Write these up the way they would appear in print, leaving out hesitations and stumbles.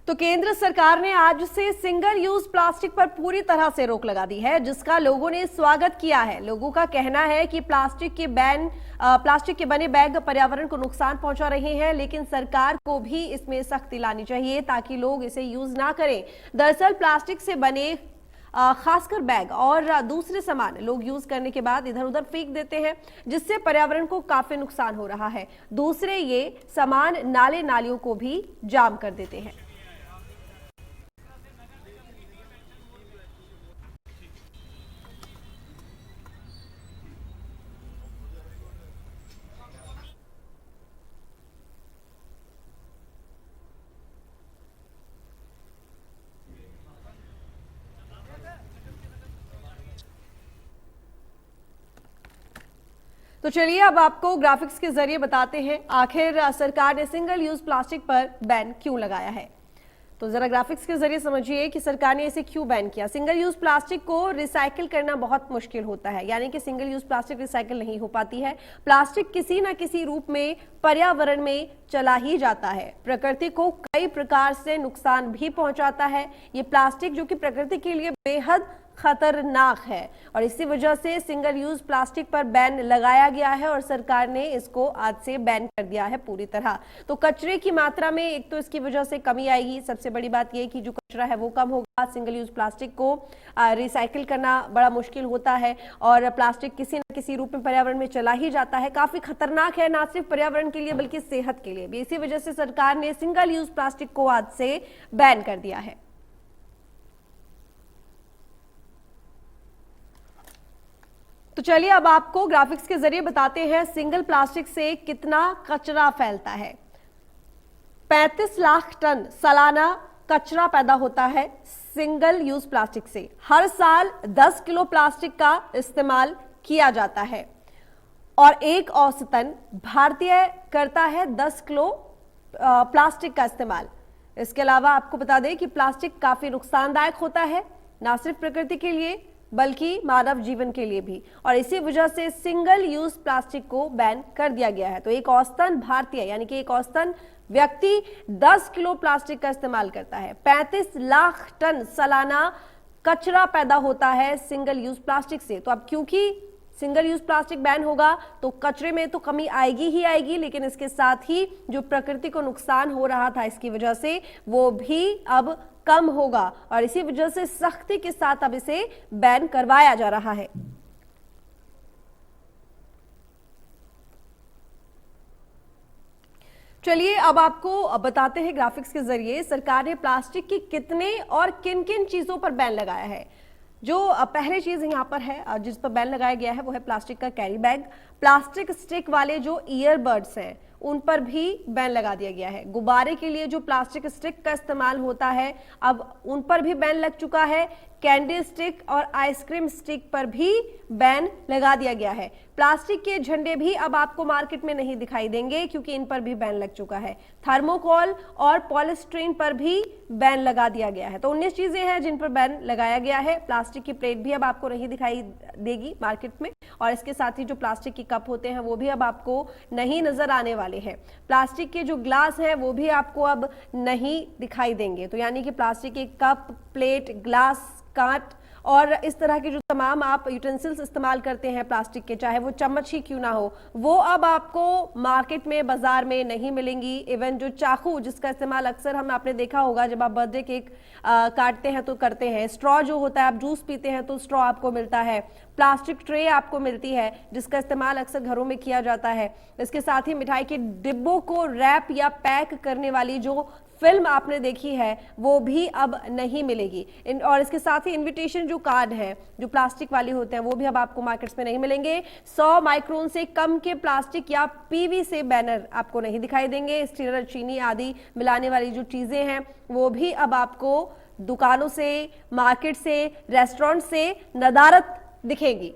तो केंद्र सरकार ने आज से सिंगल यूज प्लास्टिक पर पूरी तरह से रोक लगा दी है, जिसका लोगों ने स्वागत किया है। लोगों का कहना है कि प्लास्टिक के बने बैग पर्यावरण को नुकसान पहुंचा रहे हैं, लेकिन सरकार को भी इसमें सख्ती लानी चाहिए ताकि लोग इसे यूज ना करें। दरअसल प्लास्टिक से बने खासकर बैग और दूसरे सामान लोग यूज करने के बाद इधर उधर फेंक देते हैं, जिससे पर्यावरण को काफी नुकसान हो रहा है। दूसरे ये सामान नाले नालियों को भी जाम कर देते हैं। तो चलिए अब आपको ग्राफिक्स के जरिए बताते हैं आखिर सरकार ने सिंगल यूज प्लास्टिक पर बैन क्यों लगाया है। तो जरा ग्राफिक्स के जरिए समझिए कि सरकार ने इसे क्यों बैन किया। सिंगल यूज प्लास्टिक को रिसाइकिल करना बहुत मुश्किल होता है, यानी कि सिंगल यूज प्लास्टिक रिसाइकिल नहीं हो पाती है। प्लास्टिक किसी न किसी रूप में पर्यावरण में चला ही जाता है, प्रकृति को कई प्रकार से नुकसान भी पहुंचाता है। ये प्लास्टिक जो कि प्रकृति के लिए बेहद खतरनाक है और इसी वजह से सिंगल यूज प्लास्टिक पर बैन लगाया गया है और सरकार ने इसको आज से बैन कर दिया है पूरी तरह। तो कचरे की मात्रा में एक तो इसकी वजह से कमी आएगी, सबसे बड़ी बात यह कि जो कचरा है वो कम होगा। सिंगल यूज प्लास्टिक को रिसाइकिल करना बड़ा मुश्किल होता है और प्लास्टिक किसी न किसी रूप में पर्यावरण में चला ही जाता है, काफी खतरनाक है, ना सिर्फ पर्यावरण के लिए बल्कि सेहत के लिए भी। इसी वजह से सरकार ने सिंगल यूज प्लास्टिक को आज से बैन कर दिया है। तो चलिए अब आपको ग्राफिक्स के जरिए बताते हैं सिंगल प्लास्टिक से कितना कचरा फैलता है। 35 लाख टन सालाना कचरा पैदा होता है सिंगल यूज प्लास्टिक से। हर साल 10 किलो प्लास्टिक का इस्तेमाल किया जाता है और एक औसतन भारतीय करता है 10 किलो प्लास्टिक का इस्तेमाल। इसके अलावा आपको बता दें कि प्लास्टिक काफी नुकसानदायक होता है, ना सिर्फ प्रकृति के लिए बल्कि मानव जीवन के लिए भी, और इसी वजह से सिंगल यूज प्लास्टिक को बैन कर दिया गया है। तो एक औसतन भारतीय यानी कि एक औसतन व्यक्ति 10 किलो प्लास्टिक का इस्तेमाल करता है। 35 लाख टन सालाना कचरा पैदा होता है सिंगल यूज प्लास्टिक से। तो अब क्योंकि सिंगल यूज प्लास्टिक बैन होगा तो कचरे में तो कमी आएगी ही आएगी, लेकिन इसके साथ ही जो प्रकृति को नुकसान हो रहा था इसकी वजह से वो भी अब कम होगा और इसी वजह से सख्ती के साथ अब इसे बैन करवाया जा रहा है। चलिए अब आपको बताते हैं ग्राफिक्स के जरिए सरकार ने प्लास्टिक की कितने और किन किन चीजों पर बैन लगाया है। जो पहली चीज यहाँ पर है जिस पर बैन लगाया गया है वो है प्लास्टिक का कैरी बैग। प्लास्टिक स्टिक वाले जो ईयरबड्स हैं उन पर भी बैन लगा दिया गया है। गुब्बारे के लिए जो प्लास्टिक स्टिक का इस्तेमाल होता है अब उन पर भी बैन लग चुका है। कैंडी स्टिक और आइसक्रीम स्टिक पर भी बैन लगा दिया गया है। प्लास्टिक के झंडे भी अब आपको मार्केट में नहीं दिखाई देंगे क्योंकि इन पर भी बैन लग चुका है। थर्मोकोल और पॉलीस्टीरीन पर भी बैन लगा दिया गया है। तो 19 चीजें हैं जिन पर बैन लगाया गया है। प्लास्टिक की प्लेट भी अब आपको नहीं दिखाई देगी मार्केट में और इसके साथ ही जो प्लास्टिक के कप होते हैं वो भी अब आपको नहीं नजर आने वाले हैं। प्लास्टिक के जो ग्लास हैं वो भी आपको अब नहीं दिखाई देंगे। तो यानी कि प्लास्टिक के कप, प्लेट, ग्लास, कांट और इस तरह के जो तमाम आप यूटेंसिल्स इस्तेमाल करते हैं प्लास्टिक के, चाहे वो चम्मच ही क्यों ना हो, वो अब आपको मार्केट में, बाजार में नहीं मिलेंगी। इवन जो चाकू जिसका इस्तेमाल अक्सर आपने देखा होगा जब आप बर्थडे केक काटते हैं तो करते हैं। स्ट्रॉ जो होता है, आप जूस पीते हैं तो स्ट्रॉ आपको मिलता है। प्लास्टिक ट्रे आपको मिलती है जिसका इस्तेमाल अक्सर घरों में किया जाता है। इसके साथ ही मिठाई के डिब्बों को रैप या पैक करने वाली जो फिल्म आपने देखी है वो भी अब नहीं मिलेगी। और इसके साथ ही इनविटेशन जो कार्ड है जो प्लास्टिक वाले होते हैं वो भी अब आपको मार्केट्स में नहीं मिलेंगे। 100 माइक्रोन से कम के प्लास्टिक या पीवीसी बैनर आपको नहीं दिखाई देंगे। स्टीरर, चीनी आदि मिलाने वाली जो चीजें हैं वो भी अब आपको दुकानों से, मार्केट से, रेस्टोरेंट से नदारत दिखेगी।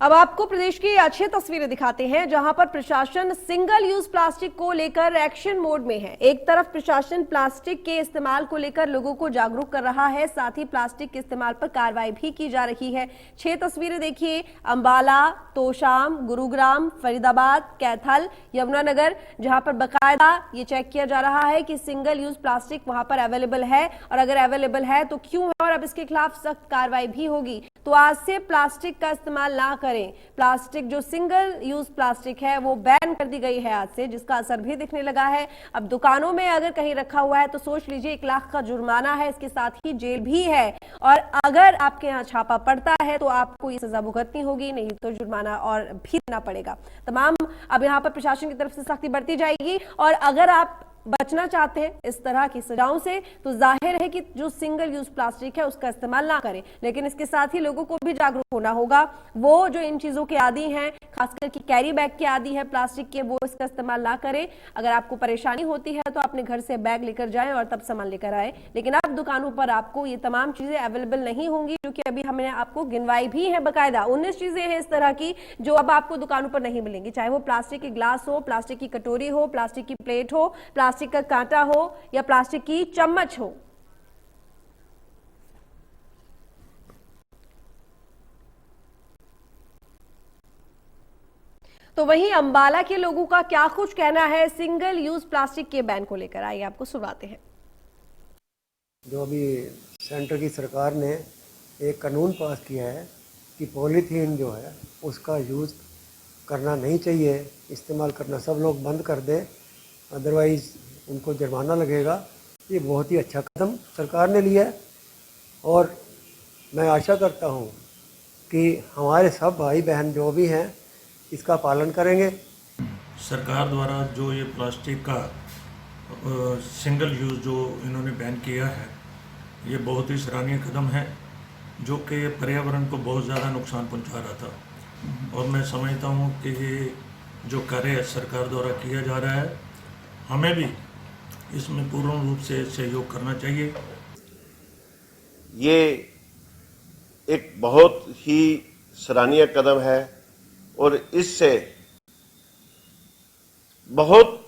अब आपको प्रदेश की अच्छी तस्वीरें दिखाते हैं जहां पर प्रशासन सिंगल यूज प्लास्टिक को लेकर एक्शन मोड में है। एक तरफ प्रशासन प्लास्टिक के इस्तेमाल को लेकर लोगों को जागरूक कर रहा है, साथ ही प्लास्टिक के इस्तेमाल पर कार्रवाई भी की जा रही है। 6 तस्वीरें देखिए, अंबाला, तोशाम, गुरुग्राम, फरीदाबाद, कैथल, यमुनानगर, जहां पर बकायदा ये चेक किया जा रहा है कि सिंगल यूज प्लास्टिक वहां पर अवेलेबल है, और अगर अवेलेबल है तो क्यों है, और अब इसके खिलाफ सख्त कार्रवाई भी होगी। तो आज से प्लास्टिक का इस्तेमाल ना करें। प्लास्टिक जो सिंगल यूज प्लास्टिक है वो बैन कर दी गई है आज से, जिसका असर भी दिखने लगा है। अब दुकानों में अगर कहीं रखा हुआ है तो सोच लीजिए 1 लाख का जुर्माना है, इसके साथ ही जेल भी है, और अगर आपके यहाँ छापा पड़ता है तो आपको ये सजा भुगतनी होगी, नहीं तो जुर्माना और भी देना पड़ेगा। तमाम अब यहाँ पर प्रशासन की तरफ से सख्ती बढ़ती जाएगी, और अगर आप बचना चाहते हैं इस तरह की सजाओं से तो जाहिर है कि जो सिंगल यूज प्लास्टिक है उसका इस्तेमाल ना करें। लेकिन इसके साथ ही लोगों को भी जागरूक होना होगा। वो जो इन चीजों के आदी हैं, खासकर कि कैरी बैग के आदी है प्लास्टिक के, वो इसका इस्तेमाल ना करें। अगर आपको परेशानी होती है तो अपने घर से बैग लेकर जाएं और तब सामान लेकर आए। लेकिन अब दुकानों पर आपको ये तमाम चीजें अवेलेबल नहीं होंगी, जो कि अभी हमने आपको गिनवाई भी है। बाकायदा 19 चीजें हैं इस तरह की जो अब आपको दुकानों पर नहीं मिलेंगी, चाहे वो प्लास्टिक के ग्लास हो, प्लास्टिक की कटोरी हो, प्लास्टिक की प्लेट हो, प्लास्टिक का कांटा हो या प्लास्टिक की चम्मच हो। तो वहीं अंबाला के लोगों का क्या कुछ कहना है सिंगल यूज प्लास्टिक के बैन को लेकर, आइए आपको सुनाते हैं। जो अभी सेंटर की सरकार ने एक कानून पास किया है कि पॉलीथीन जो है उसका यूज़ करना नहीं चाहिए, इस्तेमाल करना सब लोग बंद कर दें, अदरवाइज़ उनको जुर्माना लगेगा। ये बहुत ही अच्छा कदम सरकार ने लिया है, और मैं आशा करता हूँ कि हमारे सब भाई बहन जो भी हैं इसका पालन करेंगे। सरकार द्वारा जो ये प्लास्टिक का सिंगल यूज़ जो इन्होंने बैन किया है, ये बहुत ही सराहनीय कदम है, जो कि पर्यावरण को बहुत ज़्यादा नुकसान पहुंचा रहा था। और मैं समझता हूँ कि ये जो कार्य सरकार द्वारा किया जा रहा है, हमें भी इसमें पूर्ण रूप से सहयोग करना चाहिए। ये एक बहुत ही सराहनीय कदम है, और इससे बहुत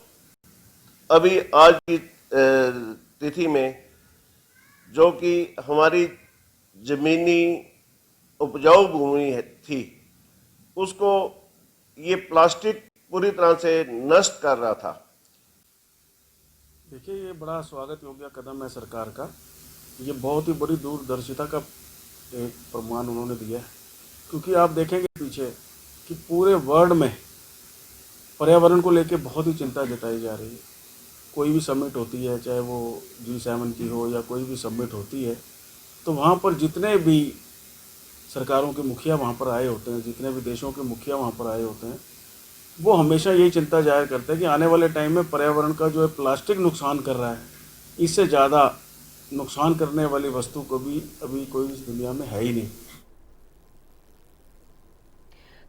अभी आज की तिथि में जो कि हमारी जमीनी उपजाऊ भूमि थी, उसको ये प्लास्टिक पूरी तरह से नष्ट कर रहा था। देखिए, ये बड़ा स्वागत योग्य कदम है सरकार का। ये बहुत ही बड़ी दूरदर्शिता का एक प्रमाण उन्होंने दिया है, क्योंकि आप देखेंगे पीछे कि पूरे वर्ल्ड में पर्यावरण को लेकर बहुत ही चिंता जताई जा रही है। कोई भी समिट होती है, चाहे वो G7 की हो या कोई भी समिट होती है, तो वहाँ पर जितने भी सरकारों के मुखिया वहाँ पर आए होते हैं, जितने भी देशों के मुखिया वहाँ पर आए होते हैं, वो हमेशा यही चिंता जाहिर करते हैं कि आने वाले टाइम में पर्यावरण का जो है प्लास्टिक नुकसान कर रहा है, इससे ज़्यादा नुकसान करने वाली वस्तु को भी अभी कोई इस दुनिया में है ही नहीं।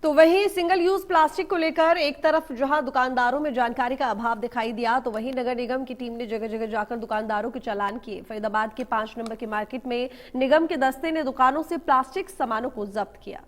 तो वहीं सिंगल यूज प्लास्टिक को लेकर एक तरफ जहां दुकानदारों में जानकारी का अभाव दिखाई दिया, तो वहीं नगर निगम की टीम ने जगह जगह जाकर दुकानदारों के चालान किए। फरीदाबाद के 5 नंबर के मार्केट में निगम के दस्ते ने दुकानों से प्लास्टिक सामानों को जब्त किया।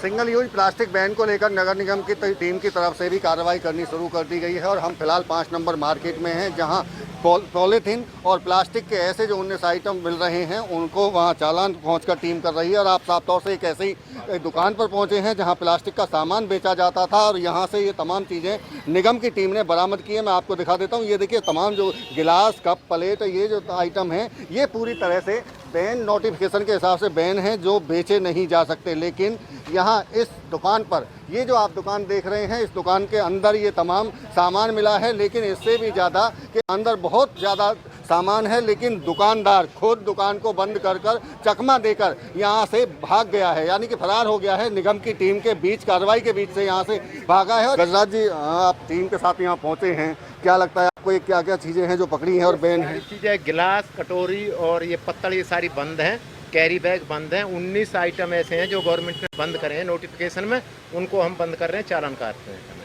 सिंगल यूज प्लास्टिक बैन को लेकर नगर निगम की टीम की तरफ से भी कार्रवाई करनी शुरू कर दी गई है, और हम फिलहाल 5 नंबर मार्केट में हैं, जहां पॉलीथीन और प्लास्टिक के ऐसे जो 19 आइटम मिल रहे हैं उनको वहां चालान पहुंचकर टीम कर रही है। और आप साफ तौर से एक ऐसी दुकान पर पहुंचे हैं जहां प्लास्टिक का सामान बेचा जाता था, और यहां से ये तमाम चीज़ें निगम की टीम ने बरामद की है। मैं आपको दिखा देता हूँ, ये देखिए तमाम जो गिलास, कप, प्लेट, ये जो आइटम हैं ये पूरी तरह से बैन नोटिफिकेशन के हिसाब से बैन है, जो बेचे नहीं जा सकते। लेकिन यहाँ इस दुकान पर ये जो आप दुकान देख रहे हैं, इस दुकान के अंदर ये तमाम सामान मिला है, लेकिन इससे भी ज़्यादा कि अंदर बहुत ज़्यादा सामान है, लेकिन दुकानदार खुद दुकान को बंद कर चकमा देकर यहाँ से भाग गया है, यानी कि फरार हो गया है। निगम की टीम के बीच कार्रवाई के बीच से यहाँ से भागा है। गजराज जी, आप टीम के साथ यहाँ पहुँचे हैं, क्या लगता है आपको, ये क्या क्या चीज़ें हैं जो पकड़ी हैं और बैन है? चीज़ें गिलास, कटोरी और ये पत्तल, ये सारी बंद हैं। कैरी बैग बंद हैं। 19 आइटम ऐसे हैं जो गवर्नमेंट ने बंद करे हैं नोटिफिकेशन में, उनको हम बंद कर रहे हैं, चालान काट रहे हैं।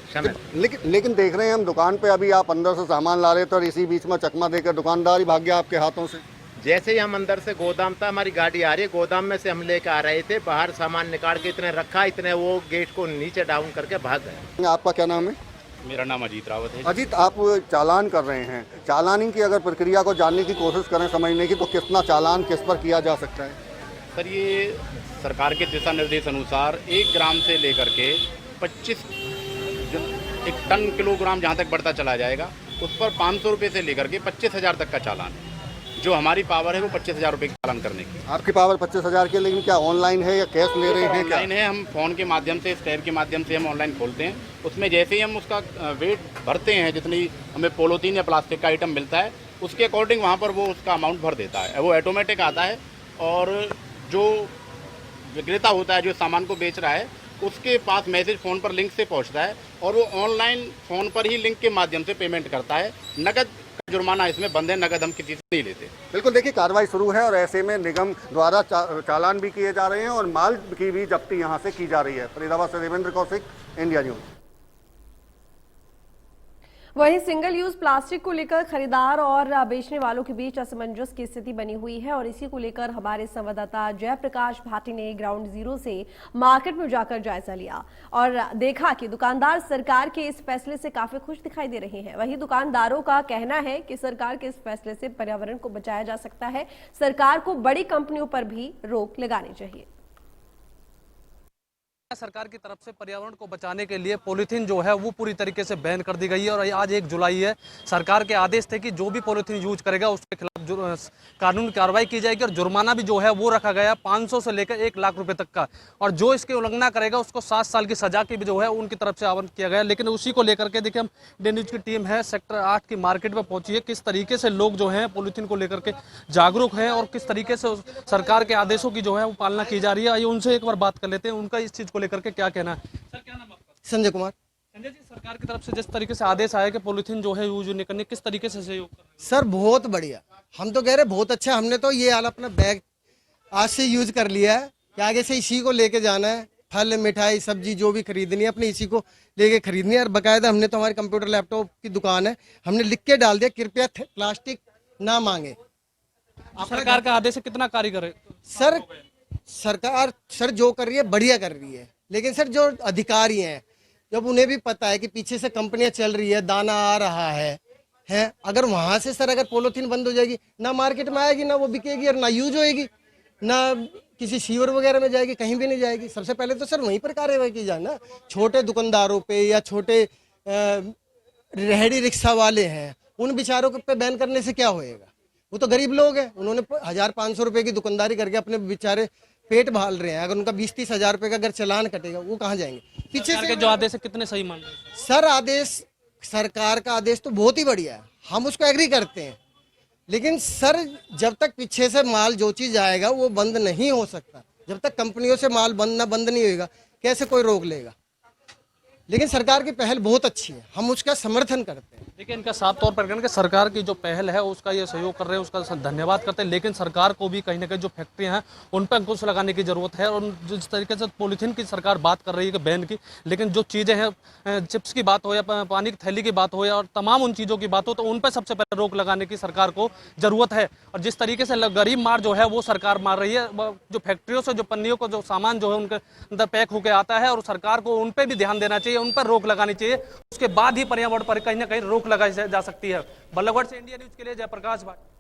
लेकिन देख रहे हैं हम दुकान पे अभी आप अंदर से सामान ला रहे थे और इसी बीच में चकमा देकर दुकानदार ही भाग गया आपके हाथों से। जैसे ही हम अंदर से गोदाम था, हमारी गाड़ी आ रही है, गोदाम में से हम लेकर आ रहे थे, बाहर सामान निकाल के इतने रखा, इतने वो गेट को नीचे डाउन करके भाग गए। आपका क्या नाम है? मेरा नाम अजीत रावत है। अजीत, आप चालान कर रहे हैं, चालानी की अगर प्रक्रिया को जानने की कोशिश करें समझने की, तो कितना चालान किस पर किया जा सकता है? सर, ये सरकार के दिशा निर्देश अनुसार 1 ग्राम से लेकर के 25 1 टन किलोग्राम जहाँ तक बढ़ता चला जाएगा, उस पर 500 रुपये से लेकर के 25,000 तक का चालान है। जो हमारी पावर है वो 25,000 रुपये का चालान करने की। आपकी पावर 25,000 की, लेकिन क्या ऑनलाइन है या कैश ले रहे हैं? ऑनलाइन है, हम फ़ोन के माध्यम से, स्टैब के माध्यम से हम ऑनलाइन खोलते हैं। उसमें जैसे ही हम उसका वेट भरते हैं, जितनी हमें पॉलीथीन या प्लास्टिक का आइटम मिलता है, उसके अकॉर्डिंग वहाँ पर वो उसका अमाउंट भर देता है। वो ऑटोमेटिक आता है और जो विक्रेता होता है जो सामान को बेच रहा है, उसके पास मैसेज फ़ोन पर लिंक से पहुंचता है और वो ऑनलाइन फ़ोन पर ही लिंक के माध्यम से पेमेंट करता है। नकद का जुर्माना इसमें बंद है, नकद हम किसी से नहीं लेते। बिल्कुल, देखिए कार्रवाई शुरू है और ऐसे में निगम द्वारा चालान भी किए जा रहे हैं और माल की भी जब्ती यहाँ से की जा रही है। फरीदाबाद से देवेंद्र कौशिक, इंडिया न्यूज़। वहीं सिंगल यूज प्लास्टिक को लेकर खरीदार और बेचने वालों के बीच असमंजस की स्थिति बनी हुई है और इसी को लेकर हमारे संवाददाता जयप्रकाश भाटी ने ग्राउंड जीरो से मार्केट में जाकर जायजा लिया और देखा कि दुकानदार सरकार के इस फैसले से काफी खुश दिखाई दे रहे हैं। वहीं दुकानदारों का कहना है कि सरकार के इस फैसले से पर्यावरण को बचाया जा सकता है। सरकार को बड़ी कंपनियों पर भी रोक लगानी चाहिए। सरकार की तरफ से पर्यावरण को बचाने के लिए पॉलीथीन जो है वो पूरी तरीके से बैन कर दी गई है और आज 1 जुलाई है। सरकार के आदेश थे कि जो भी पॉलीथीन यूज करेगा उसके खिलाफ कानूनी कार्रवाई की जाएगी और जुर्माना भी जो है वो रखा गया 500 से लेकर 1 लाख रुपए तक का, और जो इसकी उल्लंघना करेगा उसको 7 साल की सजा की भी जो है उनकी तरफ से आवंटित किया गया। लेकिन उसी को लेकर के देखिए, हम इंडियन न्यूज की टीम है सेक्टर 8 की मार्केट में पहुंची है। किस तरीके से लोग जो है पॉलीथीन को लेकर के जागरूक हैं और किस तरीके से सरकार के आदेशों की जो है वो पालना की जा रही है, आइए उनसे एक बार बात कर लेते हैं, उनका इस चीज को लेकर के क्या कहना है। सर, क्या नाम आपका? संजय कुमार। संजय जी, सरकार की तरफ से जिस तरीके से आदेश आया कि पॉलीथीन जो है यूज नहीं करनी, किस तरीके से सहयोग कर रहे हैं? सर बहुत बढ़िया, हम तो कह रहे बहुत अच्छा। हमने तो ये हाल अपना बैग आज से यूज कर लिया है कि आगे से इसी को लेके जाना है। फल, मिठाई, सब्जी जो भी खरीदनी है अपने इसी को लेके खरीदनी है। और बाकायदा हमने तो हमारे कंप्यूटर लैपटॉप की दुकान है, हमने लिख के डाल दिया कृपया प्लास्टिक ना मांगे। सरकार का आदेश कितना कारीगर है? सर सरकार सर जो कर रही है बढ़िया कर रही है, लेकिन सर जो अधिकारी हैं जब उन्हें भी पता है कि पीछे से कंपनियां चल रही है, दाना आ रहा है, अगर वहां से सर अगर पॉलीथीन बंद हो जाएगी, ना मार्केट में आएगी, ना वो बिकेगी और ना यूज होएगी, ना किसी सीवर वगैरह में जाएगी, कहीं भी नहीं जाएगी। सबसे पहले तो सर वहीं पर कार्रवाई की जाए ना। छोटे दुकानदारों पे या छोटे रेहड़ी रिक्शा वाले हैं, उन बेचारों पे बैन करने से क्या होएगा? वो तो गरीब लोग हैं, उन्होंने 1000-500 रुपए की दुकानदारी करके अपने बेचारे पेट भाल रहे हैं। अगर उनका 20-30 हजार रुपए का अगर चालान कटेगा वो कहाँ जाएंगे? पीछे से जो आदेश है कितने सही मान रहे हैं? सर आदेश, सरकार का आदेश तो बहुत ही बढ़िया है, हम उसको एग्री करते हैं, लेकिन सर जब तक पीछे से माल जो चीज आएगा वो बंद नहीं हो सकता। जब तक कंपनियों से माल बंद नहीं होगा कैसे कोई रोक लेगा? लेकिन सरकार की पहल बहुत अच्छी है, हम उसका समर्थन करते हैं। देखिए, इनका साफ तौर पर कहना कि सरकार की जो पहल है उसका ये सहयोग कर रहे हैं, उसका धन्यवाद करते हैं। लेकिन सरकार को भी कहीं ना कहीं जो फैक्ट्रियां हैं उन पर अंकुश लगाने की जरूरत है। और जिस तरीके से पॉलीथीन की सरकार बात कर रही है कि बैन की, लेकिन जो चीज़ें हैं, चिप्स की बात हो या पानी की थैली की बात हो या और तमाम उन चीज़ों की बात हो, तो उन पर सबसे पहले रोक लगाने की सरकार को जरूरत है। और जिस तरीके से गरीब मार जो है वो सरकार मार रही है, जो फैक्ट्रियों से जो पन्नियों को जो सामान जो है उनके अंदर पैक होकर आता है, और सरकार को उन पर भी ध्यान देना चाहिए, उन पर रोक लगानी चाहिए। उसके बाद ही पर्यावरण पर कहीं ना कहीं रोक लगाई जा सकती है। बल्लभगढ़ से इंडिया न्यूज के लिए जयप्रकाश भाटी।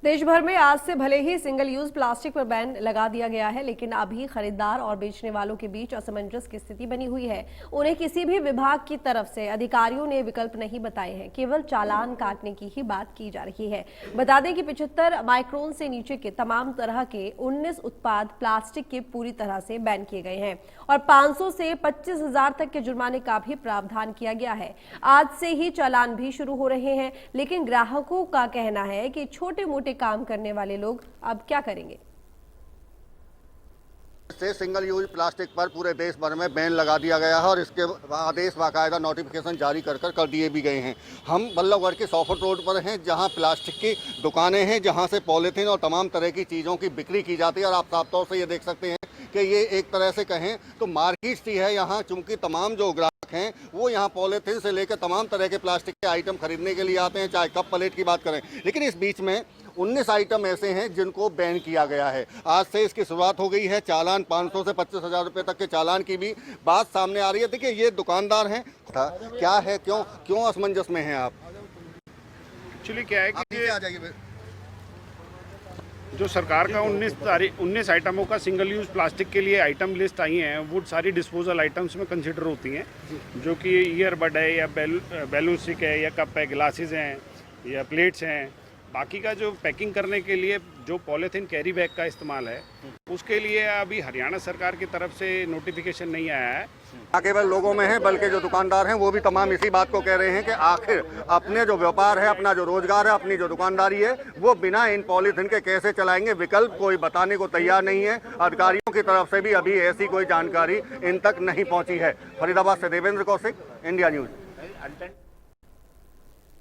देश भर में आज से भले ही सिंगल यूज प्लास्टिक पर बैन लगा दिया गया है, लेकिन अभी खरीदार और बेचने वालों के बीच असमंजस की स्थिति बनी हुई है। उन्हें किसी भी विभाग की तरफ से अधिकारियों ने विकल्प नहीं बताए हैं, केवल चालान काटने की ही बात की जा रही है। बता दें कि 75 माइक्रोन से नीचे के तमाम तरह के 19 उत्पाद प्लास्टिक के पूरी तरह से बैन किए गए हैं और 500 से 25,000 तक के जुर्माने का भी प्रावधान किया गया है। आज से ही चालान भी शुरू हो रहे हैं, लेकिन ग्राहकों का कहना है कि छोटे मोटे काम करने वाले लोग अब क्या करेंगे? से सिंगल यूज प्लास्टिक पर पूरे देश भर में बैन लगा दिया गया है और इसके आदेश बाकायदा नोटिफिकेशन जारी कर दिए भी गए हैं। हम बल्लभगढ़ के सॉफट रोड पर हैं, जहां प्लास्टिक की दुकानें हैं, जहां से पॉलीथीन और तमाम तरह की चीज़ों की बिक्री की जाती है। और आप साफ तौर से ये देख सकते हैं कि ये एक तरह से कहें तो मार्केट सी है यहाँ, चूँकि तमाम जो ग्राहक हैं वो यहाँ पॉलीथीन से लेकर तमाम तरह के प्लास्टिक के आइटम खरीदने के लिए आते हैं, चाहे कप प्लेट की बात करें। लेकिन इस बीच में 19 आइटम ऐसे हैं जिनको बैन किया गया है। आज से इसकी शुरुआत हो गई है। चालान 500 से 25,000 रुपये तक के चालान की भी बात सामने आ रही है। देखिए ये दुकानदार हैं, क्या है, क्यों असमंजस में हैं आप? एक्चुअली क्या है आप कि नीचे आ जाइए। जो सरकार का 19 आइटमों का सिंगल यूज़ प्लास्टिक के लिए आइटम लिस्ट आई हैं, वो सारी डिस्पोजल आइटम्स में कंसिडर होती हैं, जो कि ईयरबड है या बैलून स्टिक है या कप है, ग्लासेस हैं या प्लेट्स हैं। बाकी का जो पैकिंग करने के लिए जो पॉलीथीन कैरी बैग का इस्तेमाल है, उसके लिए अभी हरियाणा सरकार की तरफ से नोटिफिकेशन नहीं आया है। ना केवल लोगों में है बल्कि जो दुकानदार हैं वो भी तमाम इसी बात को कह रहे हैं कि आखिर अपने जो व्यापार है, अपना जो रोजगार है, अपनी जो दुकानदारी है, वो बिना इन पॉलीथीन के कैसे चलाएंगे। विकल्प कोई बताने को तैयार नहीं है। अधिकारियों की तरफ से भी अभी ऐसी कोई जानकारी इन तक नहीं पहुंची है। फरीदाबाद से देवेंद्र कौशिक, इंडिया न्यूज।